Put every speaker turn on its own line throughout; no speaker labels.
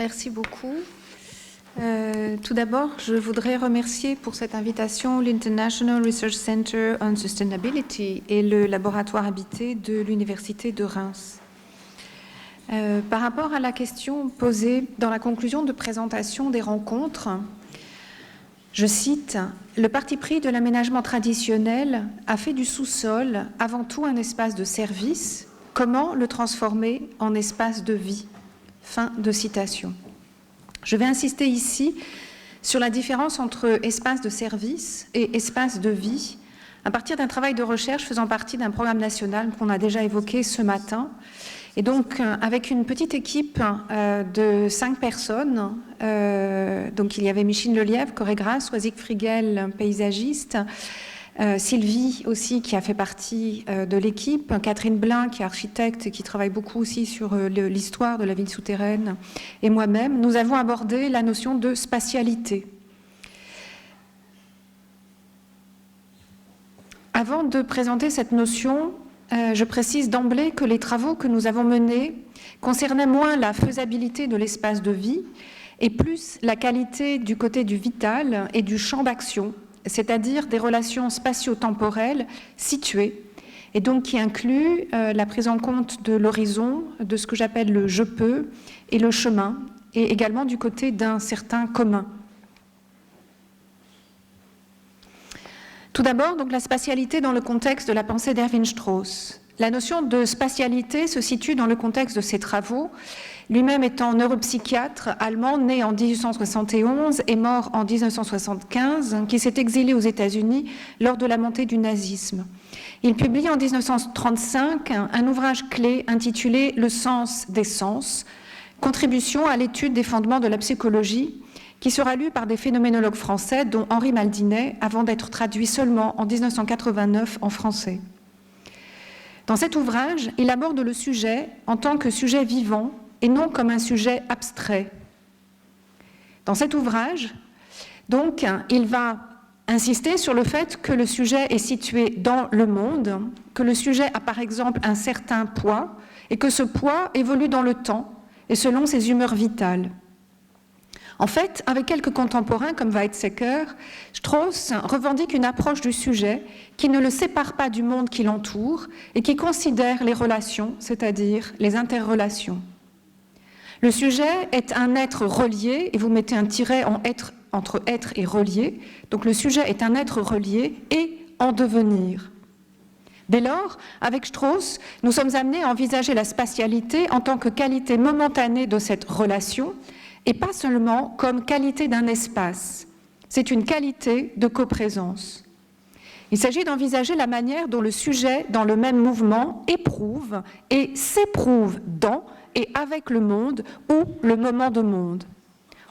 Merci beaucoup. Tout d'abord, je voudrais remercier pour cette invitation l'International Research Center on Sustainability et le laboratoire habité de l'Université de Reims. Par rapport à la question posée dans la conclusion de présentation des rencontres, je cite, « Le parti pris de l'aménagement traditionnel a fait du sous-sol avant tout un espace de service. Comment le transformer en espace de vie ?» Fin de citation. Je vais insister ici sur la différence entre espace de service et espace de vie à partir d'un travail de recherche faisant partie d'un programme national qu'on a déjà évoqué ce matin. Et donc, avec une petite équipe de 5 personnes, donc il y avait Micheline Lelièvre, chorégraphe, Oisic Friguel, paysagiste, Sylvie aussi qui a fait partie de l'équipe, Catherine Blin qui est architecte et qui travaille beaucoup aussi sur l'histoire de la ville souterraine, et moi-même, nous avons abordé la notion de spatialité. Avant de présenter cette notion, je précise d'emblée que les travaux que nous avons menés concernaient moins la faisabilité de l'espace de vie et plus la qualité du côté du vital et du champ d'action, c'est-à-dire des relations spatio-temporelles situées, et donc qui incluent la prise en compte de l'horizon, de ce que j'appelle le « je peux » et le chemin, et également du côté d'un certain commun. Tout d'abord, donc, la spatialité dans le contexte de la pensée d'Erwin Strauss. La notion de spatialité se situe dans le contexte de ses travaux, lui-même étant neuropsychiatre allemand, né en 1871 et mort en 1975, qui s'est exilé aux États-Unis lors de la montée du nazisme. Il publie en 1935 un ouvrage clé intitulé « Le sens des sens », contribution à l'étude des fondements de la psychologie, qui sera lu par des phénoménologues français, dont Henri Maldinet, avant d'être traduit seulement en 1989 en français. Dans cet ouvrage, il aborde le sujet en tant que sujet vivant et non comme un sujet abstrait. Dans cet ouvrage, donc, il va insister sur le fait que le sujet est situé dans le monde, que le sujet a par exemple un certain poids et que ce poids évolue dans le temps et selon ses humeurs vitales. En fait, avec quelques contemporains comme Weizsäcker, Strauss revendique une approche du sujet qui ne le sépare pas du monde qui l'entoure et qui considère les relations, c'est-à-dire les interrelations. Le sujet est un être relié, et vous mettez un tiret entre être et relié, donc le sujet est un être relié et en devenir. Dès lors, avec Strauss, nous sommes amenés à envisager la spatialité en tant que qualité momentanée de cette relation, et pas seulement comme qualité d'un espace. C'est une qualité de coprésence. Il s'agit d'envisager la manière dont le sujet, dans le même mouvement, éprouve et s'éprouve dans et avec le monde ou le moment de monde.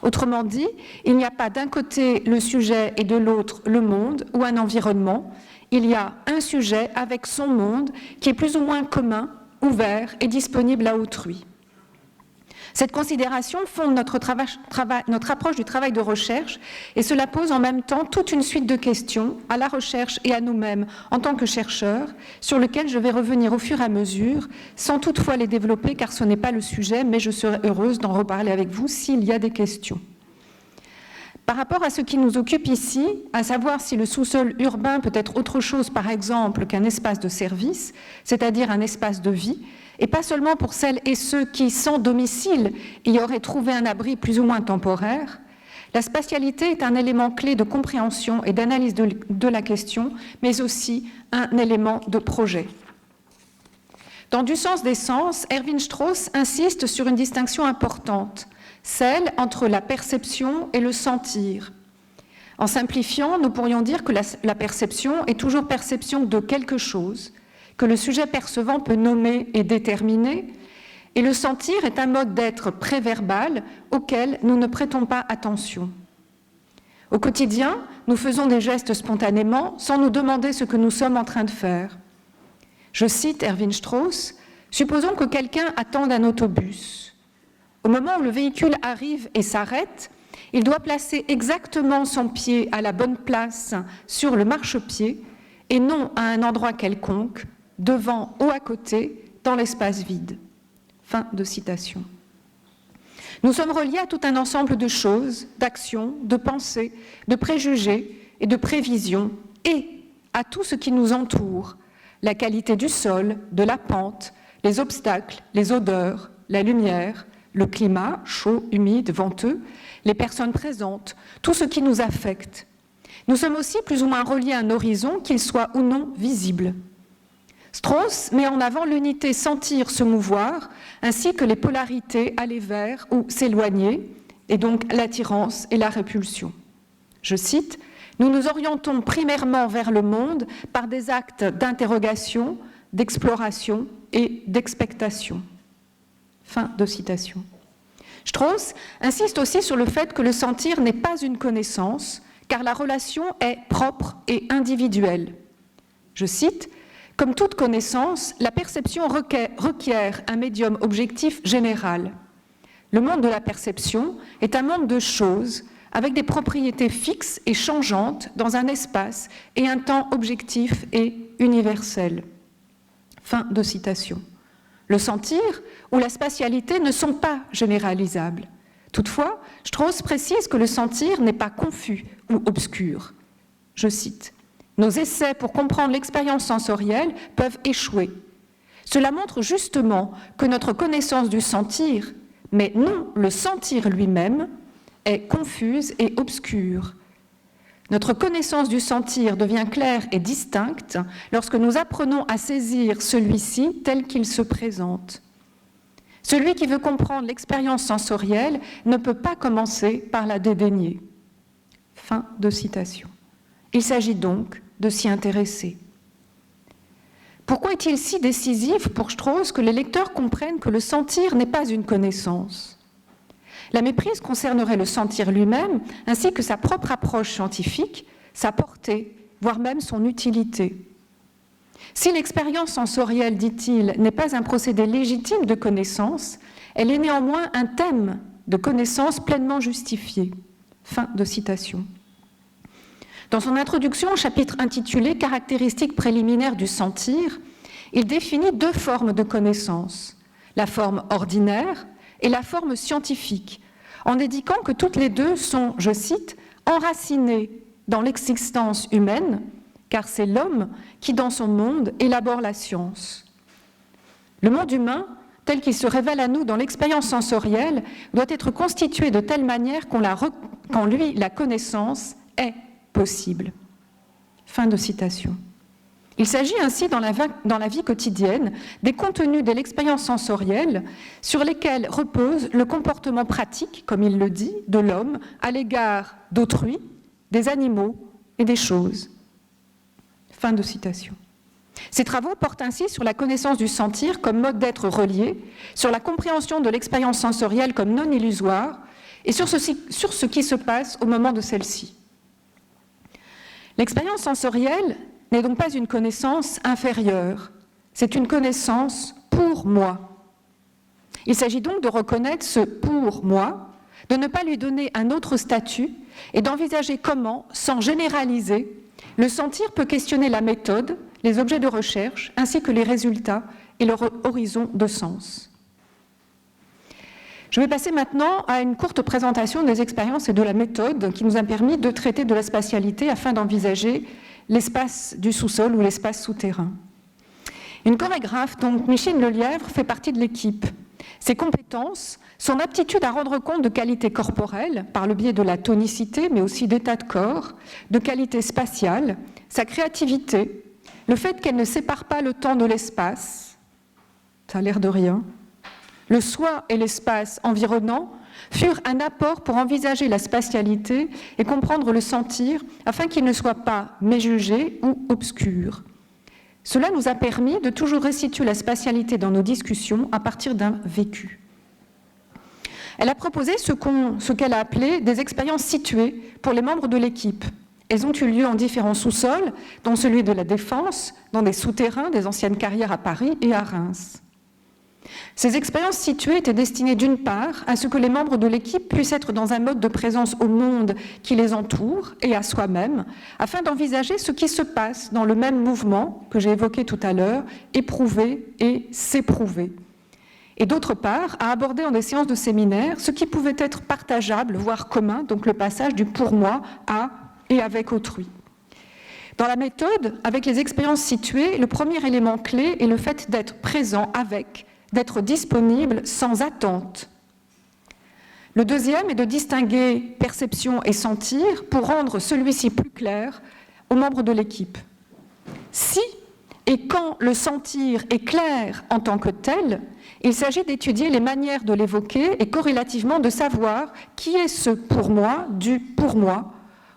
Autrement dit, il n'y a pas d'un côté le sujet et de l'autre le monde ou un environnement. Il y a un sujet avec son monde qui est plus ou moins commun, ouvert et disponible à autrui. Cette considération fonde notre approche du travail de recherche et cela pose en même temps toute une suite de questions à la recherche et à nous-mêmes en tant que chercheurs, sur lesquelles je vais revenir au fur et à mesure, sans toutefois les développer car ce n'est pas le sujet, mais je serai heureuse d'en reparler avec vous s'il y a des questions. Par rapport à ce qui nous occupe ici, à savoir si le sous-sol urbain peut être autre chose par exemple qu'un espace de service, c'est-à-dire un espace de vie, et pas seulement pour celles et ceux qui, sans domicile, y auraient trouvé un abri plus ou moins temporaire, la spatialité est un élément clé de compréhension et d'analyse de la question, mais aussi un élément de projet. Dans Du sens des sens, Erwin Strauss insiste sur une distinction importante, celle entre la perception et le sentir. En simplifiant, nous pourrions dire que la perception est toujours perception de quelque chose, que le sujet percevant peut nommer et déterminer, et le sentir est un mode d'être préverbal auquel nous ne prêtons pas attention. Au quotidien, nous faisons des gestes spontanément sans nous demander ce que nous sommes en train de faire. Je cite Erwin Strauss, « Supposons que quelqu'un attende un autobus. Au moment où le véhicule arrive et s'arrête, il doit placer exactement son pied à la bonne place sur le marchepied et non à un endroit quelconque, devant ou à côté, dans l'espace vide. » Fin de citation. Nous sommes reliés à tout un ensemble de choses, d'actions, de pensées, de préjugés et de prévisions, et à tout ce qui nous entoure, la qualité du sol, de la pente, les obstacles, les odeurs, la lumière, le climat, chaud, humide, venteux, les personnes présentes, tout ce qui nous affecte. Nous sommes aussi plus ou moins reliés à un horizon, qu'il soit ou non visible. Strauss met en avant l'unité sentir se mouvoir, ainsi que les polarités aller vers ou s'éloigner, et donc l'attirance et la répulsion. Je cite, « Nous nous orientons primairement vers le monde par des actes d'interrogation, d'exploration et d'expectation. » Fin de citation. Strauss insiste aussi sur le fait que le sentir n'est pas une connaissance, car la relation est propre et individuelle. Je cite, « Comme toute connaissance, la perception requiert un médium objectif général. Le monde de la perception est un monde de choses avec des propriétés fixes et changeantes dans un espace et un temps objectif et universel. » Fin de citation. Le sentir ou la spatialité ne sont pas généralisables. Toutefois, Strauss précise que le sentir n'est pas confus ou obscur. Je cite, « Nos essais pour comprendre l'expérience sensorielle peuvent échouer. Cela montre justement que notre connaissance du sentir, mais non le sentir lui-même, est confuse et obscure. Notre connaissance du sentir devient claire et distincte lorsque nous apprenons à saisir celui-ci tel qu'il se présente. Celui qui veut comprendre l'expérience sensorielle ne peut pas commencer par la dédaigner. » Fin de citation. Il s'agit donc de s'y intéresser. Pourquoi est-il si décisif pour Strauss que les lecteurs comprennent que le sentir n'est pas une connaissance ? La méprise concernerait le sentir lui-même, ainsi que sa propre approche scientifique, sa portée, voire même son utilité. Si l'expérience sensorielle, dit-il, n'est pas un procédé légitime de connaissance, elle est néanmoins un thème de connaissance pleinement justifié. Fin de citation. Dans son introduction au chapitre intitulé « Caractéristiques préliminaires du sentir », il définit deux formes de connaissance, la forme ordinaire et la forme scientifique, en indiquant que toutes les deux sont, je cite, « enracinées dans l'existence humaine », car c'est l'homme qui, dans son monde, élabore la science. Le monde humain, tel qu'il se révèle à nous dans l'expérience sensorielle, doit être constitué de telle manière qu'en lui, la connaissance est possible. Fin de citation. Il s'agit ainsi dans la vie quotidienne des contenus de l'expérience sensorielle sur lesquels repose le comportement pratique, comme il le dit, de l'homme à l'égard d'autrui, des animaux et des choses. Fin de citation. Ces travaux portent ainsi sur la connaissance du sentir comme mode d'être relié, sur la compréhension de l'expérience sensorielle comme non illusoire et sur ce qui se passe au moment de celle-ci. L'expérience sensorielle n'est donc pas une connaissance inférieure, c'est une connaissance pour moi. Il s'agit donc de reconnaître ce « pour moi », de ne pas lui donner un autre statut et d'envisager comment, sans généraliser, le sentir peut questionner la méthode, les objets de recherche, ainsi que les résultats et leur horizon de sens. Je vais passer maintenant à une courte présentation des expériences et de la méthode qui nous a permis de traiter de la spatialité afin d'envisager l'espace du sous-sol ou l'espace souterrain. Une chorégraphe, donc Micheline Lelièvre, fait partie de l'équipe. Ses compétences, son aptitude à rendre compte de qualités corporelles, par le biais de la tonicité, mais aussi d'état de corps, de qualités spatiales, sa créativité, le fait qu'elle ne sépare pas le temps de l'espace, ça a l'air de rien, le soi et l'espace environnant furent un apport pour envisager la spatialité et comprendre le sentir afin qu'il ne soit pas méjugé ou obscur. Cela nous a permis de toujours restituer la spatialité dans nos discussions à partir d'un vécu. Elle a proposé ce qu'elle a appelé des expériences situées pour les membres de l'équipe. Elles ont eu lieu en différents sous-sols, dont celui de la Défense, dans des souterrains des anciennes carrières à Paris et à Reims. Ces expériences situées étaient destinées d'une part à ce que les membres de l'équipe puissent être dans un mode de présence au monde qui les entoure et à soi-même, afin d'envisager ce qui se passe dans le même mouvement que j'ai évoqué tout à l'heure, éprouver et s'éprouver. et d'autre part, à aborder en des séances de séminaire ce qui pouvait être partageable, voire commun, donc le passage du pour moi à et avec autrui. Dans la méthode, avec les expériences situées, le premier élément clé est le fait d'être présent avec, d'être disponible sans attente. Le deuxième est de distinguer perception et sentir pour rendre celui-ci plus clair aux membres de l'équipe. Si et quand le sentir est clair en tant que tel, il s'agit d'étudier les manières de l'évoquer et corrélativement de savoir qui est ce pour moi du pour moi,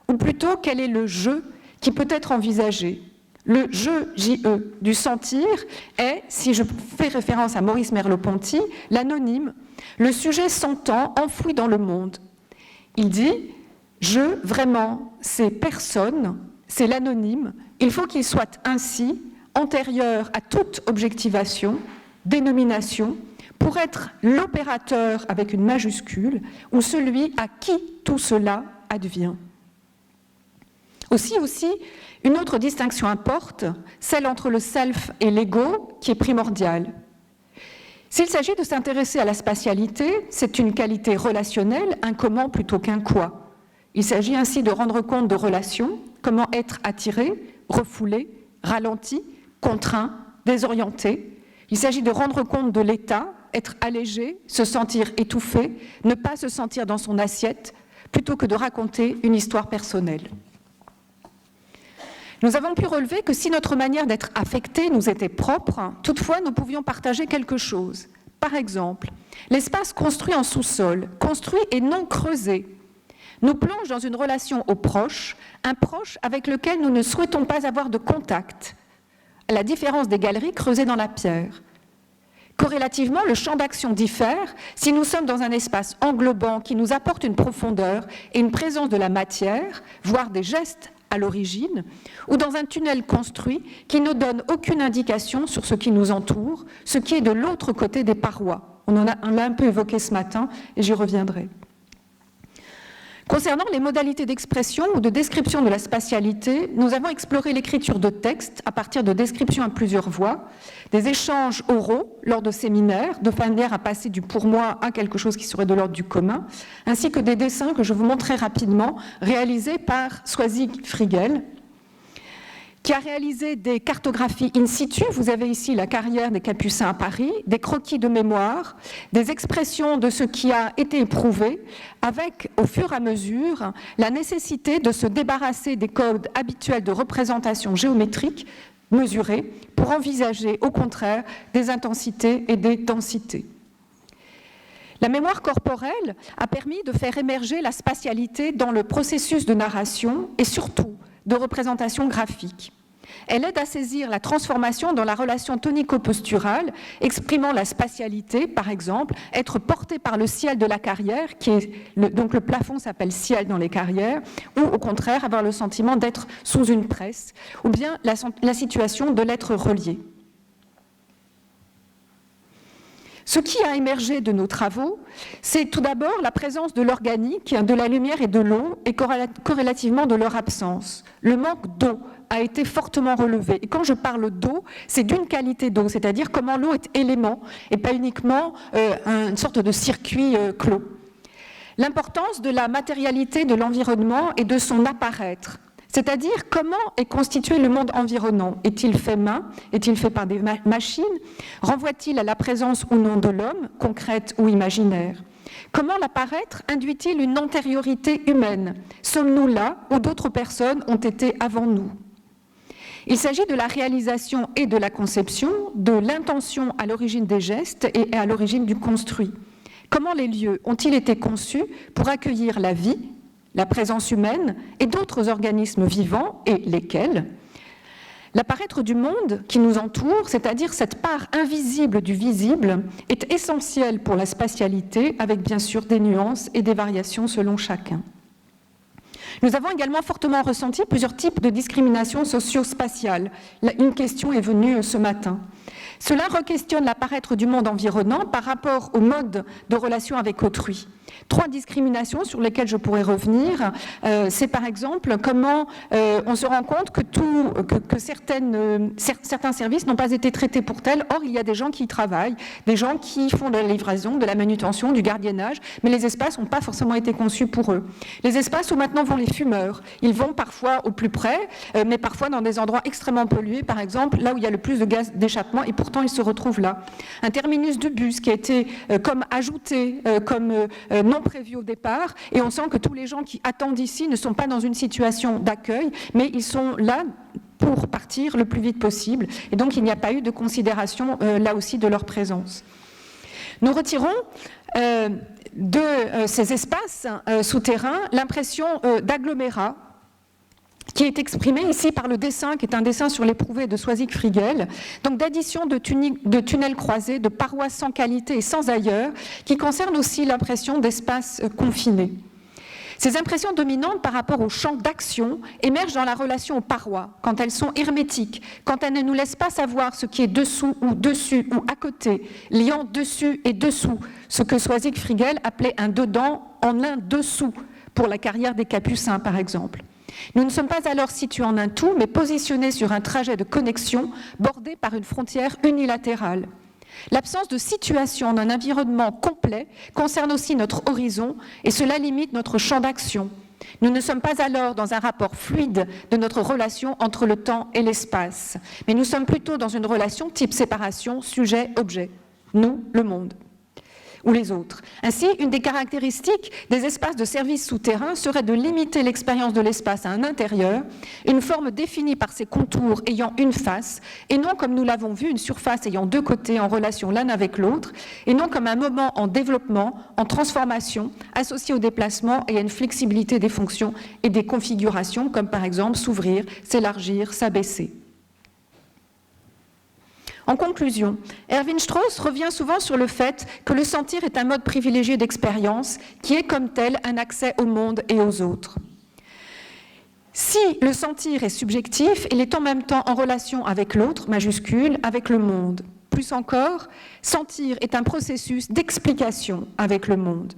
ou plutôt quel est le je qui peut être envisagé. Le je, J-E, du sentir est, si je fais référence à Maurice Merleau-Ponty, l'anonyme, le sujet sentant enfoui dans le monde. Il dit « je, vraiment, c'est personne, c'est l'anonyme, il faut qu'il soit ainsi, antérieur à toute objectivation, dénomination, pour être l'opérateur avec une majuscule, ou celui à qui tout cela advient. » Aussi, une autre distinction importe, celle entre le self et l'ego, qui est primordiale. S'il s'agit de s'intéresser à la spatialité, c'est une qualité relationnelle, un comment plutôt qu'un quoi. Il s'agit ainsi de rendre compte de relations, comment être attiré, refoulé, ralenti, contraint, désorienté. Il s'agit de rendre compte de l'état, être allégé, se sentir étouffé, ne pas se sentir dans son assiette, plutôt que de raconter une histoire personnelle. Nous avons pu relever que si notre manière d'être affecté nous était propre, toutefois nous pouvions partager quelque chose. Par exemple, l'espace construit en sous-sol, construit et non creusé, nous plonge dans une relation au proche, un proche avec lequel nous ne souhaitons pas avoir de contact, à la différence des galeries creusées dans la pierre. Corrélativement, le champ d'action diffère si nous sommes dans un espace englobant qui nous apporte une profondeur et une présence de la matière, voire des gestes à l'origine, ou dans un tunnel construit qui ne donne aucune indication sur ce qui nous entoure, ce qui est de l'autre côté des parois. On l'a un peu évoqué ce matin et j'y reviendrai. Concernant les modalités d'expression ou de description de la spatialité, nous avons exploré l'écriture de textes à partir de descriptions à plusieurs voix, des échanges oraux lors de séminaires, de manière à passer du pour moi à quelque chose qui serait de l'ordre du commun, ainsi que des dessins que je vous montrerai rapidement, réalisés par Swazig Frigel, qui a réalisé des cartographies in situ. Vous avez ici la carrière des Capucins à Paris, des croquis de mémoire, des expressions de ce qui a été éprouvé, avec, au fur et à mesure, la nécessité de se débarrasser des codes habituels de représentation géométrique mesurés pour envisager, au contraire, des intensités et des densités. La mémoire corporelle a permis de faire émerger la spatialité dans le processus de narration et surtout de représentation graphique. Elle aide à saisir la transformation dans la relation tonico-posturale, exprimant la spatialité, par exemple, être porté par le ciel de la carrière, donc le plafond s'appelle ciel dans les carrières, ou au contraire avoir le sentiment d'être sous une presse, ou bien la situation de l'être relié. Ce qui a émergé de nos travaux, c'est tout d'abord la présence de l'organique, de la lumière et de l'eau, et corrélativement de leur absence. Le manque d'eau a été fortement relevé. Et quand je parle d'eau, c'est d'une qualité d'eau, c'est-à-dire comment l'eau est élément et pas uniquement une sorte de circuit clos. L'importance de la matérialité de l'environnement et de son apparaître. C'est-à-dire comment est constitué le monde environnant. Est-il fait main? Est-il fait par des machines? Renvoie-t-il à la présence ou non de l'homme, concrète ou imaginaire? Comment l'apparaître induit-il une antériorité humaine? Sommes-nous là ou d'autres personnes ont été avant nous? Il s'agit de la réalisation et de la conception, de l'intention à l'origine des gestes et à l'origine du construit. Comment les lieux ont-ils été conçus pour accueillir la vie, la présence humaine et d'autres organismes vivants, et lesquels? L'apparaître du monde qui nous entoure, c'est-à-dire cette part invisible du visible, est essentiel pour la spatialité, avec bien sûr des nuances et des variations selon chacun. Nous avons également fortement ressenti plusieurs types de discrimination socio-spatiale. Une question est venue ce matin. Cela re-questionne l'apparaître du monde environnant par rapport au mode de relation avec autrui. 3 discriminations sur lesquelles je pourrais revenir, c'est par exemple comment on se rend compte que certains services n'ont pas été traités pour tels. Or, il y a des gens qui y travaillent, des gens qui font de la livraison, de la manutention, du gardiennage, mais les espaces n'ont pas forcément été conçus pour eux. Les espaces où maintenant vont les fumeurs, ils vont parfois au plus près, mais parfois dans des endroits extrêmement pollués, par exemple, là où il y a le plus de gaz d'échappement, et pourtant ils se retrouvent là. Un terminus de bus qui a été comme ajouté, comme non prévu au départ, et on sent que tous les gens qui attendent ici ne sont pas dans une situation d'accueil, mais ils sont là pour partir le plus vite possible, et donc il n'y a pas eu de considération là aussi de leur présence. Nous retirons de ces espaces souterrains l'impression d'agglomérat, qui est exprimé ici par le dessin, qui est un dessin sur l'éprouvé de Soisig-Frigel, donc d'addition de tunnels croisés, de parois sans qualité et sans ailleurs, qui concerne aussi l'impression d'espaces confinés. Ces impressions dominantes par rapport au champ d'action émergent dans la relation aux parois, quand elles sont hermétiques, quand elles ne nous laissent pas savoir ce qui est dessous ou dessus ou à côté, liant dessus et dessous, ce que Soisig-Frigel appelait un dedans en un dessous, pour la carrière des Capucins par exemple. Nous ne sommes pas alors situés en un tout, mais positionnés sur un trajet de connexion bordé par une frontière unilatérale. L'absence de situation d'un environnement complet concerne aussi notre horizon et cela limite notre champ d'action. Nous ne sommes pas alors dans un rapport fluide de notre relation entre le temps et l'espace, mais nous sommes plutôt dans une relation type séparation sujet-objet. Nous, le monde. Ou les autres. Ainsi, une des caractéristiques des espaces de services souterrains serait de limiter l'expérience de l'espace à un intérieur, une forme définie par ses contours ayant une face, et non comme nous l'avons vu, une surface ayant 2 côtés en relation l'un avec l'autre, et non comme un moment en développement, en transformation, associé au déplacement et à une flexibilité des fonctions et des configurations, comme par exemple s'ouvrir, s'élargir, s'abaisser. En conclusion, Erwin Strauss revient souvent sur le fait que le sentir est un mode privilégié d'expérience qui est comme tel un accès au monde et aux autres. Si le sentir est subjectif, il est en même temps en relation avec l'autre, majuscule, avec le monde. Plus encore, sentir est un processus d'explication avec le monde.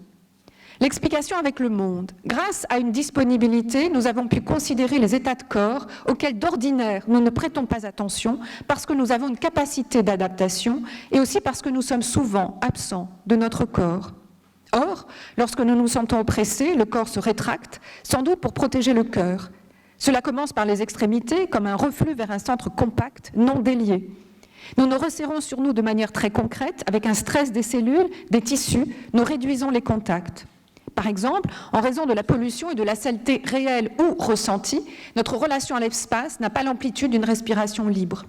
L'explication avec le monde. Grâce à une disponibilité, nous avons pu considérer les états de corps auxquels d'ordinaire nous ne prêtons pas attention parce que nous avons une capacité d'adaptation et aussi parce que nous sommes souvent absents de notre corps. Or, lorsque nous nous sentons oppressés, le corps se rétracte, sans doute pour protéger le cœur. Cela commence par les extrémités, comme un reflux vers un centre compact, non délié. Nous nous resserrons sur nous de manière très concrète, avec un stress des cellules, des tissus, nous réduisons les contacts. Par exemple, en raison de la pollution et de la saleté réelle ou ressentie, notre relation à l'espace n'a pas l'amplitude d'une respiration libre.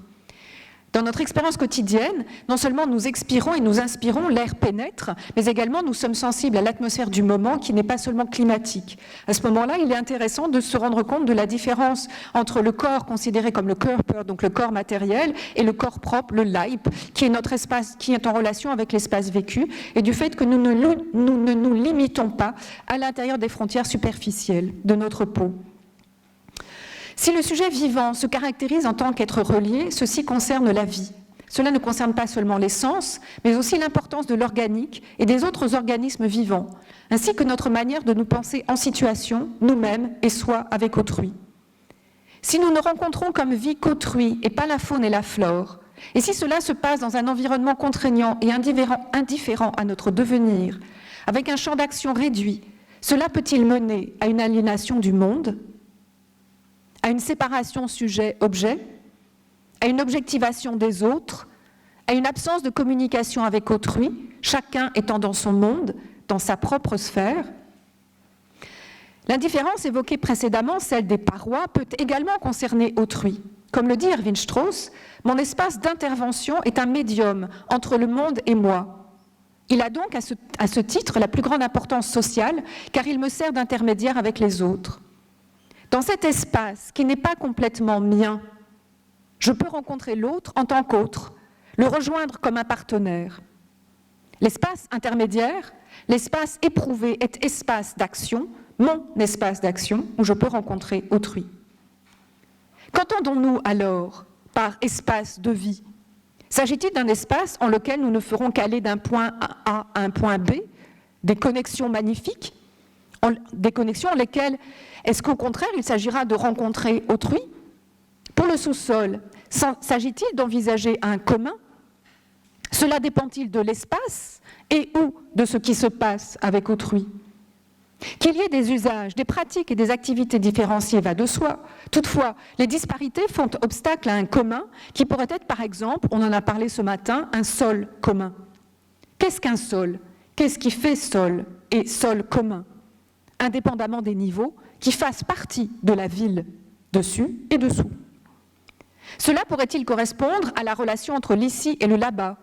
Dans notre expérience quotidienne, non seulement nous expirons et nous inspirons, l'air pénètre, mais également nous sommes sensibles à l'atmosphère du moment qui n'est pas seulement climatique. À ce moment-là, il est intéressant de se rendre compte de la différence entre le corps considéré comme le Körper, donc le corps matériel, et le corps propre, le Leib, qui est notre espace, qui est en relation avec l'espace vécu, et du fait que nous ne nous limitons pas à l'intérieur des frontières superficielles de notre peau. Si le sujet vivant se caractérise en tant qu'être relié, ceci concerne la vie. Cela ne concerne pas seulement les sens, mais aussi l'importance de l'organique et des autres organismes vivants, ainsi que notre manière de nous penser en situation, nous-mêmes et soi avec autrui. Si nous ne rencontrons comme vie qu'autrui et pas la faune et la flore, et si cela se passe dans un environnement contraignant et indifférent à notre devenir, avec un champ d'action réduit, cela peut-il mener à une aliénation du monde ? À une séparation sujet-objet, à une objectivation des autres, à une absence de communication avec autrui, chacun étant dans son monde, dans sa propre sphère. L'indifférence évoquée précédemment, celle des parois, peut également concerner autrui. Comme le dit Erwin Strauss, mon espace d'intervention est un médium entre le monde et moi. Il a donc à ce titre la plus grande importance sociale, car il me sert d'intermédiaire avec les autres. Dans cet espace qui n'est pas complètement mien, je peux rencontrer l'autre en tant qu'autre, le rejoindre comme un partenaire. L'espace intermédiaire, l'espace éprouvé est espace d'action, mon espace d'action, où je peux rencontrer autrui. Qu'entendons-nous alors par espace de vie ? S'agit-il d'un espace en lequel nous ne ferons qu'aller d'un point A à un point B, des connexions magnifiques, des connexions en lesquelles, est-ce qu'au contraire, il s'agira de rencontrer autrui? Pour le sous-sol, s'agit-il d'envisager un commun? Cela dépend-il de l'espace et ou de ce qui se passe avec autrui? Qu'il y ait des usages, des pratiques et des activités différenciées va de soi. Toutefois, les disparités font obstacle à un commun qui pourrait être, par exemple, on en a parlé ce matin, un sol commun. Qu'est-ce qu'un sol? Qu'est-ce qui fait sol et sol commun, indépendamment des niveaux, qui fassent partie de la ville, dessus et dessous? Cela pourrait-il correspondre à la relation entre l'ici et le là-bas,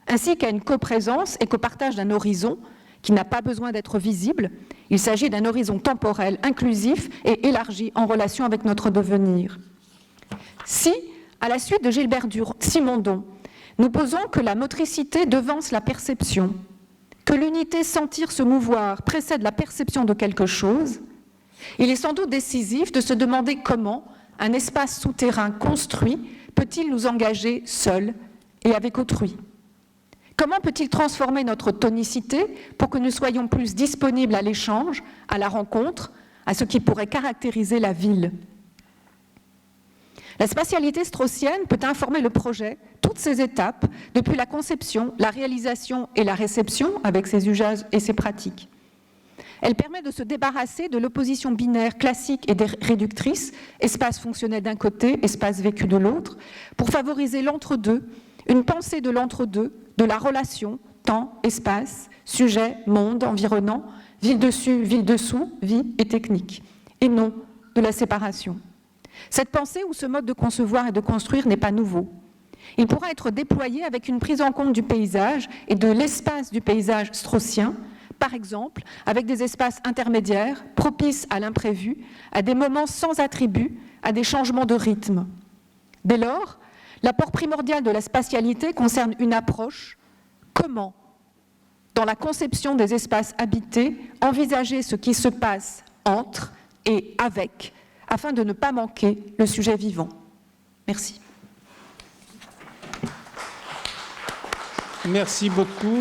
ainsi qu'à une coprésence et copartage d'un horizon qui n'a pas besoin d'être visible? Il s'agit d'un horizon temporel, inclusif et élargi en relation avec notre devenir. Si, à la suite de Gilbert Simondon, nous posons que la motricité devance la perception, que l'unité sentir se mouvoir précède la perception de quelque chose, il est sans doute décisif de se demander comment un espace souterrain construit peut-il nous engager seuls et avec autrui? Comment peut-il transformer notre tonicité pour que nous soyons plus disponibles à l'échange, à la rencontre, à ce qui pourrait caractériser la ville? La spatialité straussienne peut informer le projet, toutes ses étapes, depuis la conception, la réalisation et la réception, avec ses usages et ses pratiques. Elle permet de se débarrasser de l'opposition binaire classique et réductrice, espace fonctionnel d'un côté, espace vécu de l'autre, pour favoriser l'entre-deux, une pensée de l'entre-deux, de la relation, temps, espace, sujet, monde, environnant, ville dessus, ville dessous, vie et technique, et non de la séparation. Cette pensée ou ce mode de concevoir et de construire n'est pas nouveau. Il pourra être déployé avec une prise en compte du paysage et de l'espace du paysage straussien, par exemple avec des espaces intermédiaires propices à l'imprévu, à des moments sans attribut, à des changements de rythme. Dès lors, l'apport primordial de la spatialité concerne une approche, comment, dans la conception des espaces habités, envisager ce qui se passe entre et avec, afin de ne pas manquer le sujet vivant. Merci.
Merci beaucoup.